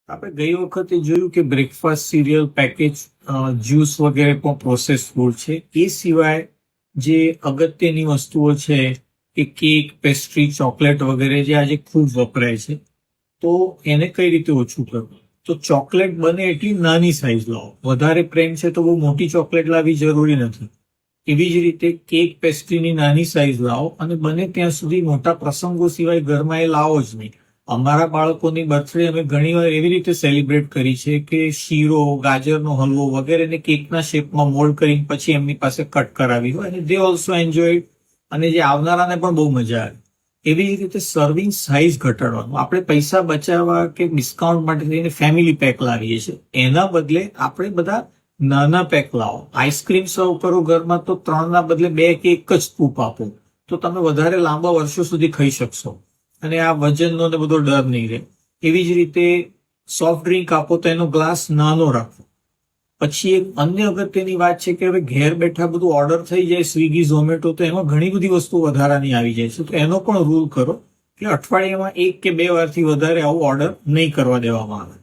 આપણે ગઈ વખતે જોયું કે બ્રેકફાસ્ટ સિરિયલ પેકેજ જ્યુસ વગેરે પણ પ્રોસેસ ફૂડ છે. એ સિવાય જે અગત્યની વસ્તુઓ છે કે કેક, પેસ્ટ્રી, ચોકલેટ વગેરે જે આજે ખૂબ વપરાય છે, તો એને કઈ રીતે ઓછું કરવું? તો ચોકલેટ બને એટલી નાની સાઈઝ લાવો. વધારે પ્રેમ છે તો બહુ મોટી ચોકલેટ લાવવી જરૂરી નથી. એવી જ રીતે કેક, પેસ્ટ્રીની નાની સાઈઝ લાવો અને બને ત્યાં સુધી મોટા પ્રસંગો સિવાય ઘરમાં એ લાવો જ નહીં. અમારા બાળકોની બર્થડે અમે ઘણીવાર એવી રીતે સેલિબ્રેટ કરી છે કે શીરો, ગાજરનો હલવો વગેરેને કેકના શેપમાં મોલ્ડ કરીને પછી એમની પાસે કટ કરાવી હોય અને દે ઓલ્સો એન્જોય, અને જે આવનારાને પણ બહુ મજા આવે. એવી જ રીતે સર્વિંગ સાઇઝ ઘટાડવાનું. આપણે પૈસા બચાવવા કે ડિસ્કાઉન્ટ માટે થઈને ફેમિલી પેક લાવીએ છીએ, એના બદલે આપણે બધા નાના પેક લાવો. આઈસ્ક્રીમ સર્વ કરો ઘરમાં તો 3ના બદલે 2 કે 1 જ સ્કૂપ આપો, તો તમે વધારે લાંબા વર્ષો સુધી ખાઈ શકશો અને આ વજનનો ને બધો ડર નહીં રહે. એવી જ રીતે સોફ્ટ ડ્રિંક આપો તો એનો ગ્લાસ નાનો રાખો. પછી એક અન્ય અગત્યની વાત છે કે હવે ઘેર બેઠા બધું ઓર્ડર થઈ જાય, સ્વિગી, ઝોમેટો, તો એમાં ઘણી બધી વસ્તુ વધારાની આવી જાય છે. તો એનો પણ રૂલ કરો કે અઠવાડિયામાં 1 કે 2 વારથી વધારે આવું ઓર્ડર નહીં કરવા દેવામાં આવે.